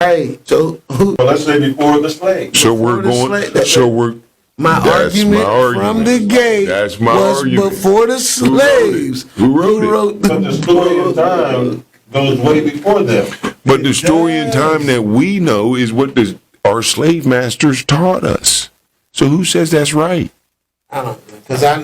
Right. So Well, let's say before the slave. So we're going. My argument from the gate was argument. before the slaves. Who wrote it? But the story of time goes way before them. But the story in time that we know is what our slave masters taught us. So who says that's right? I don't know, because I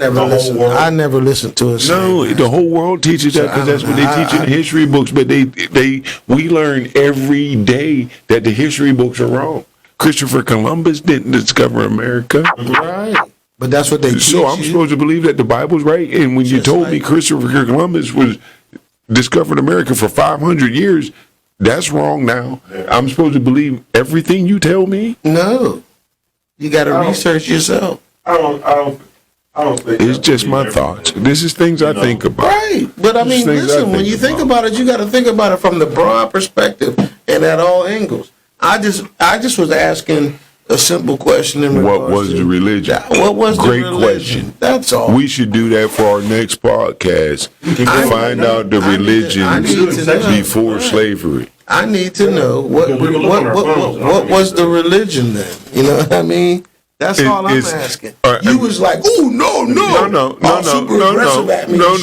never listened to it. No, the whole world teaches that because that's what they teach in the history books. But we learn every day that the history books are wrong. Christopher Columbus didn't discover America. Right. But that's what they teach. So I'm supposed to believe that the Bible's right. And when you told me Christopher Columbus was discovered America for 500 years, that's wrong now. I'm supposed to believe everything you tell me? No. You got to research yourself. I don't think it's just my thoughts. This is things I think about. Right. But I mean, listen, when you think about it, you got to think about it from the broad perspective and at all angles. I just was asking a simple question in regards what was the religion? What was the religion? Great question. That's all. We should do that for our next podcast. Find out the religions before slavery. I need to know what was the religion then? You know what I mean? That's all I'm asking. You was like, "Oh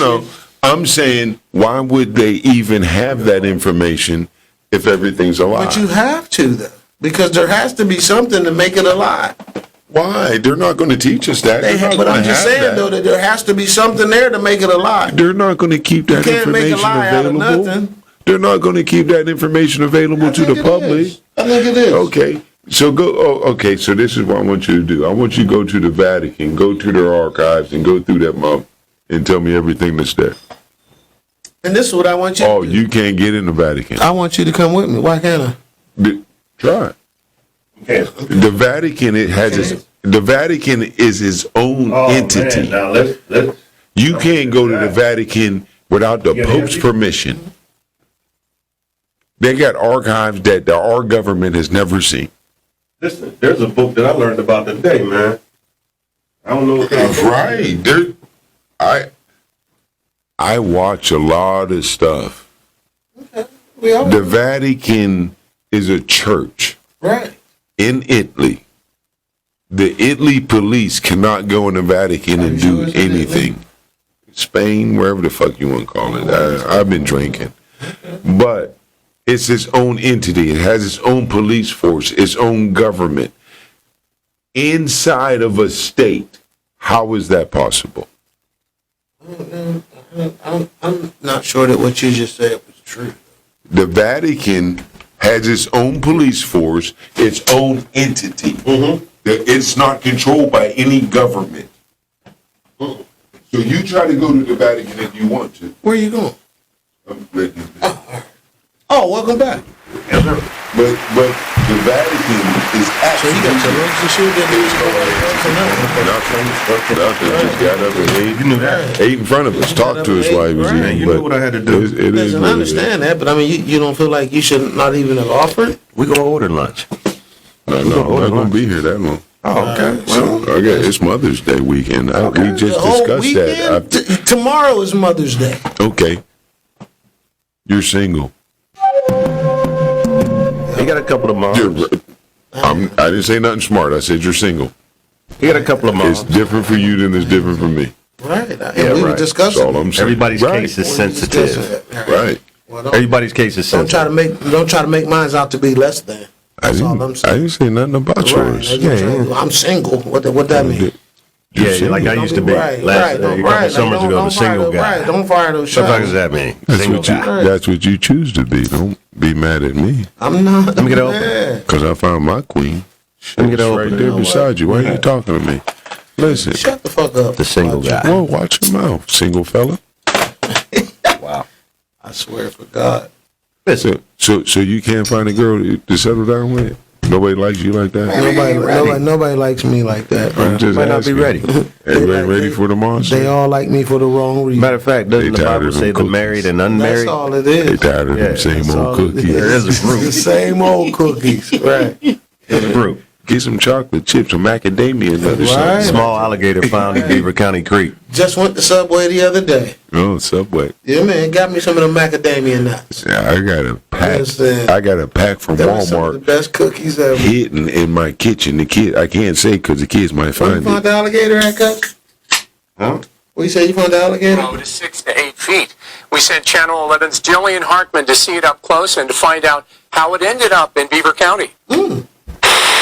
no. I'm saying, why would they even have that information if everything's a lie? But you have to, though, because there has to be something to make it a lie. Why? They're not going to teach us that. But I'm just saying, though, that there has to be something there to make it a lie. They're not going to keep that information available. Out of nothing. They're not going to keep that information available to the public. I think it is. Okay. So okay. So this is what I want you to do. I want you to go to the Vatican, go to their archives, and go through that mouth and tell me everything that's there. And this is what I want you to do. You can't get in the Vatican. I want you to come with me. Why can't I? Try. Okay. The Vatican, the Vatican is its own entity. Man. Now let's you can't go to the Vatican without the Pope's permission. They got archives that our government has never seen. Listen, there's a book that I learned about today, man. I don't know what that's right. I watch a lot of stuff. Okay. The Vatican is a church. Right. In Italy. The Italy police cannot go in the Vatican and do anything. Spain, wherever the fuck you want to call it. I've been drinking. But it's its own entity. It has its own police force, its own government. Inside of a state, how is that possible? I'm not sure that what you just said was true. The Vatican has its own police force, its own entity. Mm-hmm. It's not controlled by any government. Mm-hmm. So you try to go to the Vatican if you want to. Where are you going? Welcome back. Yes, sir. But the Vatican is actually. So you got your lunch and shit Just got up and ate. You knew that. Ate in front of us, talked to us while he was eating. You knew what I had to do. Listen, I understand that, but I mean, you don't feel like you should not even have offered? We're going to order lunch. No, I'm not going to be here that long. Oh, okay. It's Mother's Day weekend. We just discussed that. Tomorrow is Mother's Day. Okay. You're single. You got a couple of moms. I didn't say nothing smart. I said you're single. You got a couple of moms. It's different for you than it's different for me. Right. We were discussing. That's all I'm saying. Everybody's case is sensitive. Right. Well, everybody's case is sensitive. Don't try to make mine out to be less than. That's all I'm saying. I didn't say nothing about yours. I'm single. What that mean? Yeah, like I used to be. A couple summers ago, the single guy. Right, don't fire those shots. What the fuck does that mean? Single guy. That's what you choose to be. Don't be mad at me. I'm not. Let me get open. Because I found my queen. Let me get open. Right there beside you. Why are you talking to me? Listen. Shut the fuck up. The single guy. Whoa, watch your mouth, single fella. Wow. I swear for God. Listen. So you can't find a girl to settle down with? Nobody likes you like that? Nobody likes me like that. I'm just might not be ready. Everybody ready for the monster? They all like me for the wrong reason. Matter of fact, doesn't the Bible say the married and unmarried? That's all it is. They tired of them same old cookies. There is a group. The same old cookies. Right. There's a group. Get some chocolate chips, some macadamia nuts or something. Small alligator found in Beaver County Creek. Just went to Subway the other day. Oh, Subway. Yeah, man, got me some of the macadamia nuts. Yeah, I got a pack. Understand. I got a pack from That was some of the Walmart best cookies ever. hidden in my kitchen. The kid, I can't say because the kids might Where you find found it. the alligator at, Cuz? Huh? Where you say you found the alligator? Road is 6 to 8 feet. We sent Channel 11's Jillian Hartman to see it up close and to find out how it ended up in Beaver County.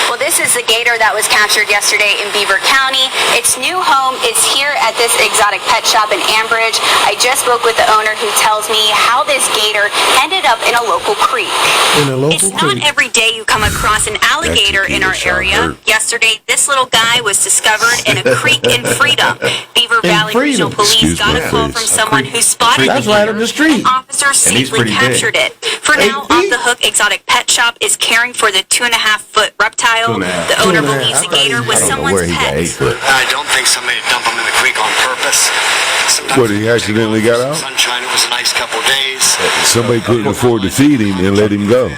Well, this is the gator that was captured yesterday in Beaver County. Its new home is here at this exotic pet shop in Ambridge. I just spoke with the owner who tells me how this gator ended up in a local creek. In a local It's not creek. every day you come across an alligator in our area. Yesterday, this little guy was discovered in a creek in Freedom. Beaver In Valley Regional Freedom. Police Excuse got my a call face. from someone who spotted That's the right gator, up the street. and officers And he's safely pretty big. captured it. For 8 now, feet? Off the Hook Exotic Pet Shop is caring for the 2.5-foot reptile. 2.5. The owner 2.5. believes the I thought gator he- was I don't know someone's where he got pet. 8 foot. I don't think somebody dumped him in the creek on purpose. Sometimes What, he accidentally got out? Sunshine, it was a nice couple days. Somebody couldn't afford to feed him and let him go.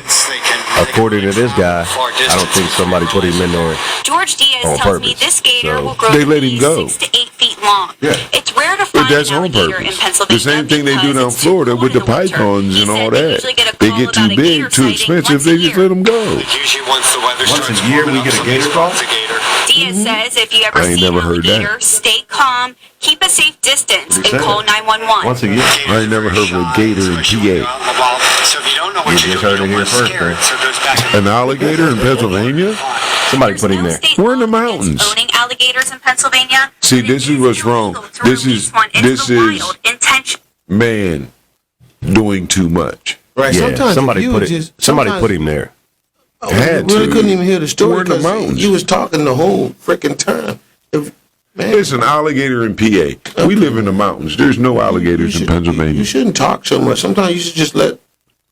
According to this guy, I don't think somebody put him in there. George Diaz On tells me purpose. this gator So will grow they to let be him go. 6 to 8 feet long. Yeah. It's rare to But find that's an on alligator in purpose. Pennsylvania. The same thing they do because down it's too Florida cold with the in winter. pythons He and said all they that. usually get a They call get about too a big, gator too sighting expensive, once a they just year. let them go. Usually once the weather Once starts a year, warming we up, get a somebody gator call? spots a gator. Diaz says if you ever I ain't see an never heard that. alligator, stay calm, keep a safe distance, He and said call it. 911. Once a year. I ain't never heard of a gator in Especially when you're PA. out in the wild. So if you don't know what You you're just doing, heard it you here don't want first, to scare it. Greg. So it goes back to An alligator in Pennsylvania? Somebody There's put him no there. state We're in the law against mountains. Owning alligators in Pennsylvania. See, but this it is what's illegal wrong. to This release is- one into this the is- wild intentionally. Man, doing too much. Right. Yeah, Sometimes somebody if you put was it. just- Somebody sometimes- put him there. Oh, Had you really to. couldn't even hear the story We're in the because mountains. you was talking the whole freaking time. Man, There's an alligator in PA. We live in the mountains. There's no alligators in You Pennsylvania. shouldn't talk so much. Sometimes you should just let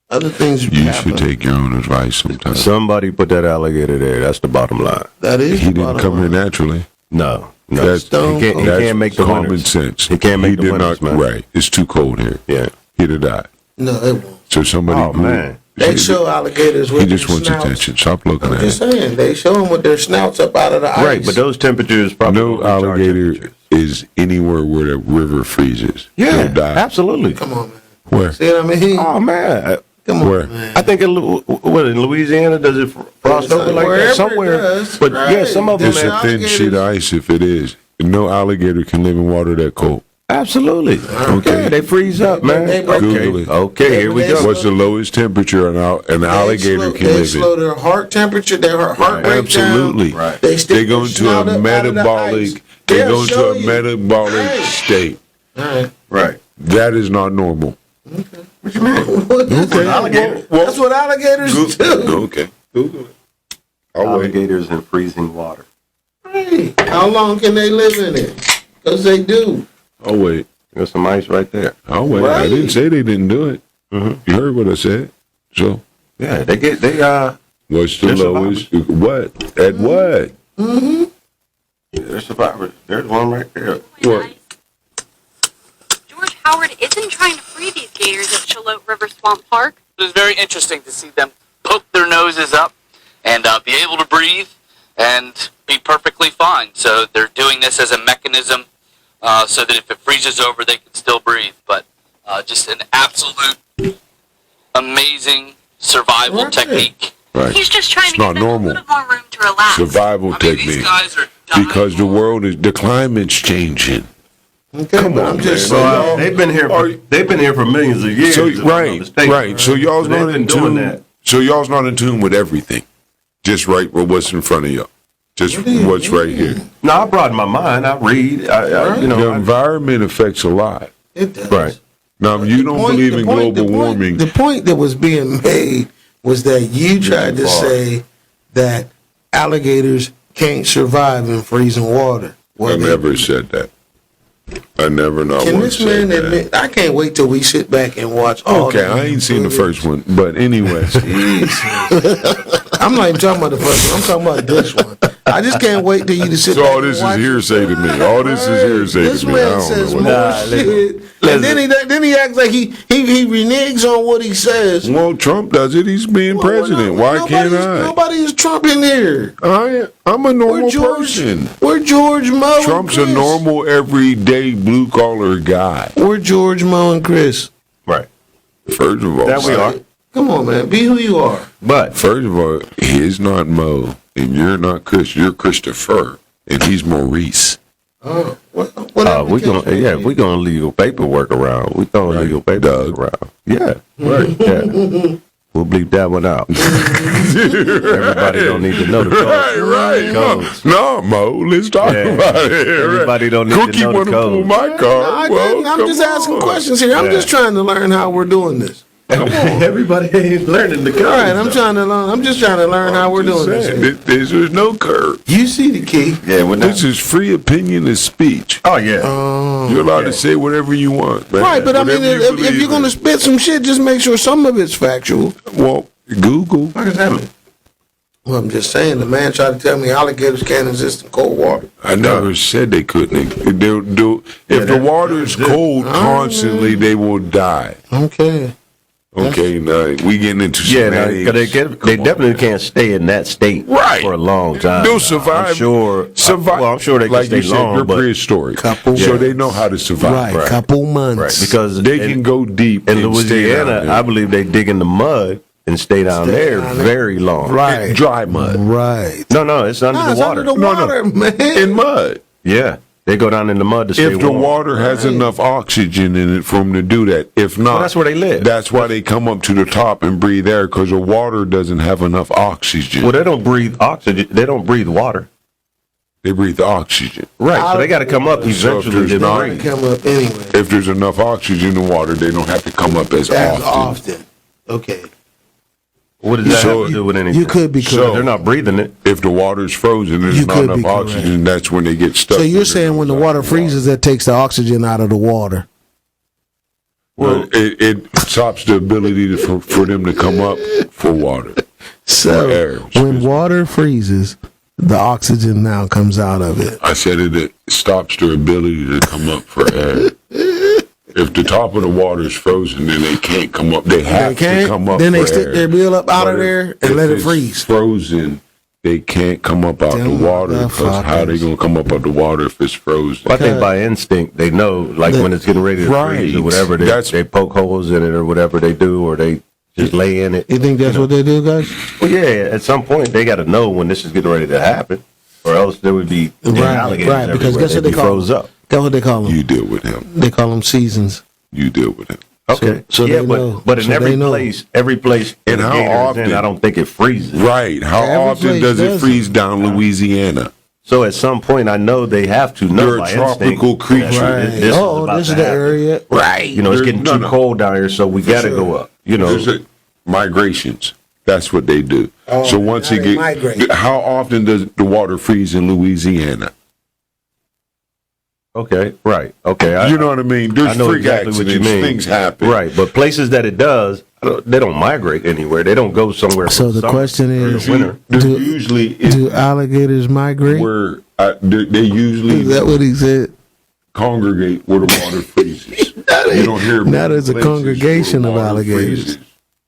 other things You happen. should take your own advice sometimes. Somebody put that alligator there. That's the bottom line. That is He the didn't bottom come here line. naturally. No. That's he can't, he that's can't make the common winners. sense. He can't make the did winners, not, man. Right. It's too cold here. Yeah. He'd have died. No, it won't. So somebody. Oh, man. They show alligators with He just their wants snouts. attention. Stop looking I'm at just it. saying, they show them with their snouts up out of the ice. Right, but those temperatures probably No won't reach our alligator temperatures. is anywhere where the river freezes. Yeah, They'll die. absolutely. Come on, man. Where? See what I mean? Oh man, Come on, Where? man. I think in Louisiana does it frost over like Wherever that it somewhere? does, But right. yeah, some of them. It's a thin sheet of ice if it is. No alligator can live in water that cold. Absolutely. Okay, they freeze up, man. They break- Google it. Okay, here we go. What's the lowest temperature an alligator can they live slow in? their heart temperature, their heart rate Absolutely. down. Right. They, stick They go their into snout a up out of the ice. metabolic. They They'll go into show a you. metabolic Right. state. All right. Right. That is not normal. Okay. alligator. That's what alligators do. Okay. Google it. I'll wait. Alligators in freezing water. Hey, how long can they live in it? Because they do. I'll wait. There's some ice right there. I'll wait. I Right. didn't say they didn't do it. You heard what I said. So, Yeah, they what's the They're lowest? What? At what? they're survivors. There's one right there. What? George Howard isn't trying to free these gators at Charlotte River Swamp Park. It was very interesting to see them poke their noses up and be able to breathe and be perfectly fine. So they're doing this as a mechanism so that if it freezes over, they can still breathe. But just an absolute amazing survival That's it. technique. Right. He's just trying It's to give not them normal. a little more room to relax. Survival I mean, these technique. guys are dying. Because the climate's changing. Okay, Come but on, I'm just man. saying. Well, They've been here. They've been here for millions of years. So if I'm not right, mistaken. right. So y'all's So they've not been in doing tune. that. So y'all's not in tune with everything. Just right with what's in front of y'all. Just what's right here. No, I broaden my mind. I read. The environment affects a lot. It does. Right. Now, if you don't believe in global warming, The point that was being made was that you tried to far. say that alligators can't survive in freezing water. I never said that. I never not Can once this man said that. admit? I can't wait till we sit back and watch all Okay, the I ain't seen the footage. first one, but anyway. I'm not even talking about the first one. I'm talking about this one. I just can't wait till you to sit So back all and this is watch it. hearsay to me. All this is hearsay This to me. I man don't says know. more shit, and then he acts like he reneges on what he says. Well, Trump does it. He's being president. Why can't I? Nobody is Trump in here. I'm a normal person. We're George, Mo, Trump's and a Chris. normal, everyday, blue-collar guy. We're George, Mo, and Chris. Right. First of all, That we are. Come on, man. Be who you are. But First of all, he's not Mo, and you're not Chris. You're Christopher, and he's Maurice. What we're gonna legal paperwork around. We throwing legal paperwork around. Yeah. Right. Yeah. We'll bleep that one out. Everybody don't need to know the code. Right. Codes. No, Mo, let's talk about it. Everybody don't need Cookie to know the want to pull code. my card. I'm just asking questions here. I'm just trying to learn how we're doing this. Everybody ain't learning the code. All right, I'm trying to learn. I'm just trying to learn how we're doing this. There's no curve. You see the key. Yeah, This is free opinion and speech. Oh yeah. You're allowed to say whatever you want. Man. Right, but I mean, Whatever you if believe you're going to in. spit some shit, just make sure some of it's factual. Well, Google. What does that mean? Well, I'm just saying, the man tried to tell me alligators can't exist in cold water. I never said they couldn't. If the water is cold constantly, they will die. Okay. Okay, now we getting into Yeah, because they definitely can't stay in that state for a long time. They'll survive. I'm sure. Survive. I'm sure they can like stay you said, long, they're but prehistoric, Couple- so Yeah. they know how to survive. Right, couple months. because They can go deep in and stay down Louisiana. there. I believe they dig in the mud and stay down there very long. Right. Dry mud. Right. No, it's under the It's water. under the water, man. In mud. Yeah, they go down in the mud to stay If the warm. water has enough oxygen in it for them to do that. If not, Well, that's where they live. That's why they come up to the top and breathe air, because the water doesn't have enough oxygen. Well, they don't breathe oxygen. They don't breathe water. They breathe oxygen. Right. So they got to come up So if eventually there's to not- breathe. Come up anyway. If there's enough oxygen in water, they don't have to come up as As often. often. Okay. What does that So have to do with anything? You could be So- correct. They're not breathing it. If the water's frozen, there's You not could enough be correct. oxygen. That's when they get stuck. So you're saying when the water freezes, that takes the oxygen out of the water. Well, it stops the ability for them to come up for water. So air. when water freezes, the oxygen now comes out of it. I said it stops their ability to come up for air. If the top of the water is frozen, then they can't come up. They have to come up Then for they stick air. their bill up out But of there if and let it it's freeze. Frozen, they can't come up out the Them water, because how they motherfuckers. gonna come up out the water if it's frozen? Well, I think by instinct they know, like when it's getting ready to freeze or Right. whatever, That's- they poke holes in it or whatever they do, or they just lay in it. You think that's what they do, guys? Well, yeah, at some point they got to know when this is getting ready to happen, or else there would be alligators right. Because everywhere. guess what They'd they be call froze them? up. Guess what they call them? You deal with him. They call them seasons. You deal with him. Okay, So yeah, they know. but in So every they know. place, And the how gator is often- in, I don't think it freezes. Right. How Every often place does it does freeze down Louisiana? So at some point, I know they have to know They're a by tropical instinct. creature. that Right. This Oh, about this to is the happen. area. Right. You know, it's There's- getting no, too no. cold down here, so we got to go up. You know, There's migrations. That's what they do. Oh, So once now it they get, migrate. how often does the water freeze in Louisiana? okay, right, okay. You know what I mean? There's I know freak exactly what you accidents. mean. Things happen. Right, but places that it does, they don't migrate anywhere. They don't go somewhere. So for the summer question or is, the winter. There's Do- usually do alligators migrate? where they usually Is that what he said? congregate where the water freezes. You don't hear Now there's a places congregation where of water alligators.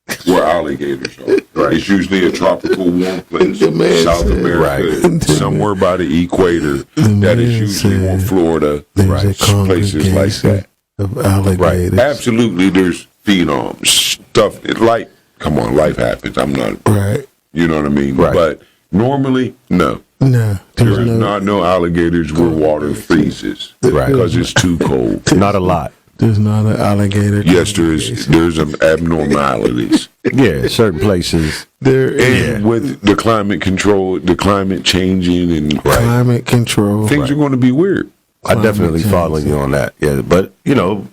freezes, where alligators are. Right. It's usually a tropical warm place, The man South said- America, Right. somewhere by the equator. That is man usually on said Florida, There's a places like congregation that. of alligators. Absolutely, there's phenoms, stuff. Come on, life happens. I'm not, Right. you know what I mean? Right. But normally, no. No, there's There's no. no alligators where water freezes. Right. Because it's too cold. Not a lot. There's not an alligator. Yes, there's some abnormalities. Yeah, certain places. There is And with the climate control, the climate changing, and climate control. things are going to be weird. I definitely follow you on that. Yeah, but you know,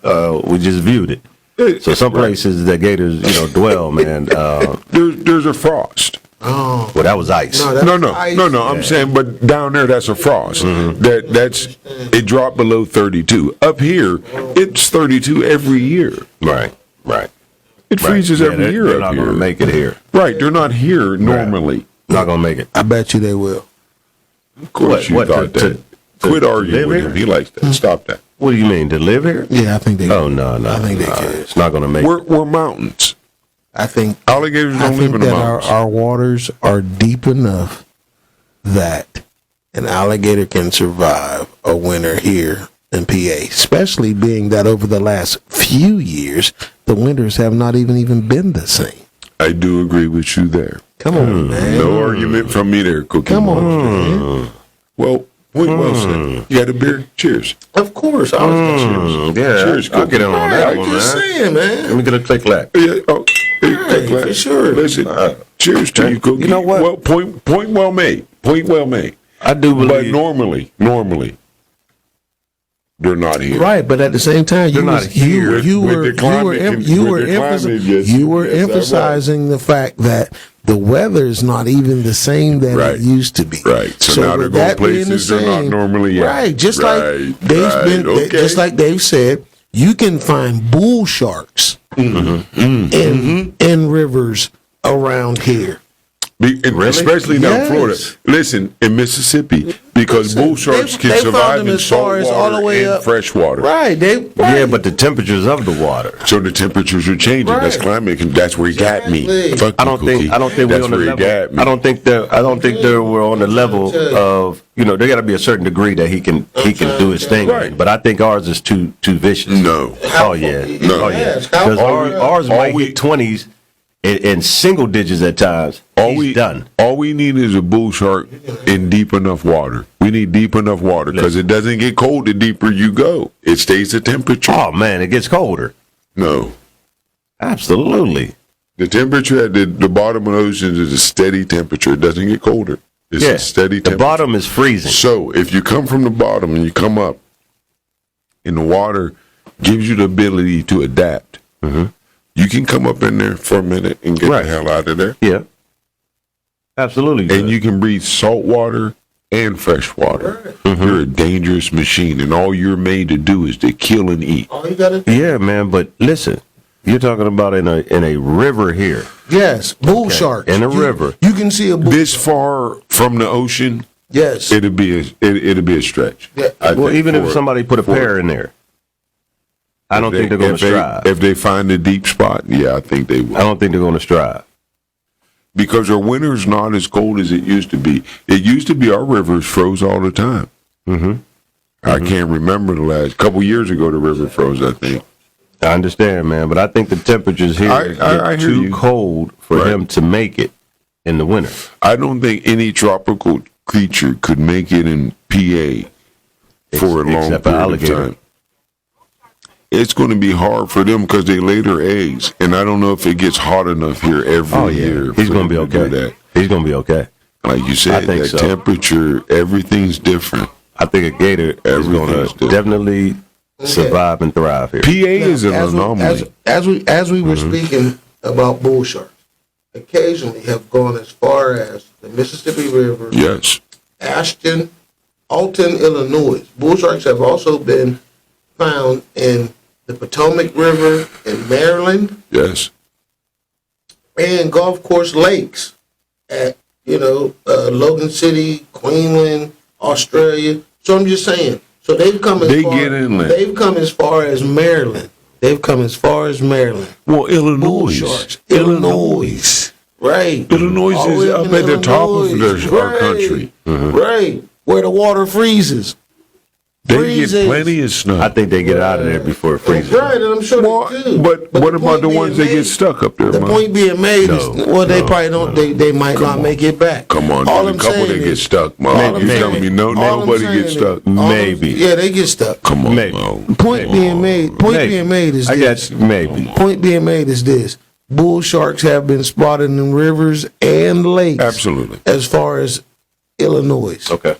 we just viewed it. So some places that gators, dwell, man. There's a frost. Oh, Well, that was ice. no, that's No. ice. I'm saying, but down there, that's a frost. Mm-hmm. That's it dropped below 32. Up here, it's 32 every year. Right. It freezes Yeah, every year they're up not here. going to make it here. Right, they're not here normally. Not going to make it. I bet you they will. Of course, you thought that. Quit arguing with live him. He likes that. Stop that. What do you mean, to live here? Yeah, I think they. Oh, no. I think they can. It's not going to make it. We're mountains. I think Alligators don't live in the that mountains. our waters are deep enough that an alligator can survive a winter here in PA, especially being that over the last few years, the winters have not even been the same. I do agree with you there. Come on, man. No argument from me there, Cookie. Come on, Monster. man. Well, point well said. You had a beer? Cheers. Of course, I was cheers. Yeah, Cheers, I'll get in on Right, that I'm one, just man. saying, man. Let me get a click lack. Yeah, oh, Right, for sure. Listen, cheers to you, Cookie. You know what? Well, point well made. Point well made. I do But believe. normally, they're not here. Right, but at the same time, They're not here. You With were the climate emphasizing the fact that the weather is not even the same that Right. it used to be. Right. So now they're with going that being places the they're not same- normally at. Right, just Right, like Dave's right, been, okay. just like Dave said, you can find bull sharks in rivers around here. Especially down in Yes. Florida. Listen, in Mississippi, because bull sharks They can found survive them in as far salt as all the water way and up. fresh water. Right, Yeah, but the temperatures of the water. So the temperatures are changing. That's Right. climate. That's where he got me. Exactly. Fuck I you, don't think Cookie. we're on That's the where he level. got me. I don't think that we're on the level of, there got to be a certain degree that he can do his thing. Right. But I think ours is too vicious. No. Oh yeah. No. Oh yeah. Yes. How Because far- ours all might we- hit 20s in single digits at times. He's done. All we need is a bull shark in deep enough water. We need deep enough water because it doesn't get cold the deeper you go. It stays the temperature. Oh man, it gets colder. No. Absolutely. The temperature at the bottom of the oceans is a steady temperature. It doesn't get colder. It's a steady The temperature. bottom is freezing. So if you come from the bottom and you come up, and the water gives you the ability to adapt, you can come up in there for a minute and get Right. the hell out of there. Yeah. Absolutely. And you can breathe salt water and fresh water. You're a dangerous machine, and all you're made to do is to kill and eat. All you gotta do. Yeah, man. But listen, you're talking about in a river here. Yes, bull sharks In a river. You can see a bull. This far from the ocean, Yes. it'd be a stretch. Yeah. I Well, think, even if for- somebody put a for- pair in there, I don't think they're going to strive. If they find a deep spot, yeah, I think they will. I don't think they're going to strive. Because our winter's not as cold as it used to be. It used to be our rivers froze all the time. I can't remember the last couple years ago the river froze, I think. I understand, man, but I think the temperatures here I get hear too you. cold for Right. him to make it in the winter. I don't think any tropical creature could make it in PA for a long Except period for of alligator. time. It's going to be hard for them because they lay their eggs, and I don't know if it gets hot enough here every year. He's for going to be them do okay. that. He's going to be okay. Like you said, I think that so. temperature, everything's different. I think a gator is going Everything's to different. definitely survive and thrive here. PA is an As we- anomaly. as we were speaking about bull sharks, occasionally have gone as far as the Mississippi River, Yes. Ashton, Alton, Illinois. Bull sharks have also been found in the Potomac River in Maryland Yes. and Golf Course Lakes at, Logan City, Queensland, Australia. So I'm just saying. So they've come as They far, get inland. They've come as far as Maryland. They've come as far as Maryland. Well, Bull Illinois. sharks. Illinois. Right. Illinois All the is way up in at the top of Illinois. our country. Right. Where the water freezes. They Freezes. get plenty of snow. I think they get out of there before it freezes. Right, and I'm sure Well, they do. but what the about the point ones being that get made- stuck up there, The man? point being made is, they probably don't. They might not on. make it back. Come on, All there's I'm a couple saying that get is- stuck, man. all I'm You saying telling me is- no, all I'm nobody saying gets is- stuck? all I'm- Maybe. Yeah, they get stuck. Come on, Maybe. man. Point being made. Point Maybe. being made is I this. got maybe. Point being made is this: bull sharks have been spotted in rivers and lakes. Absolutely. As far as Illinois, Okay.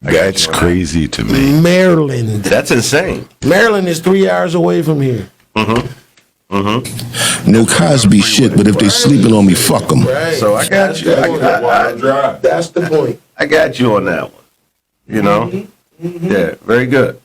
That's crazy to me. Maryland. That's insane. Maryland is 3 hours away from here. No Cosby shit, but if they sleeping on me, fuck them. Right. So I got you. That's the point. I got you on that one. You know? Yeah, very good.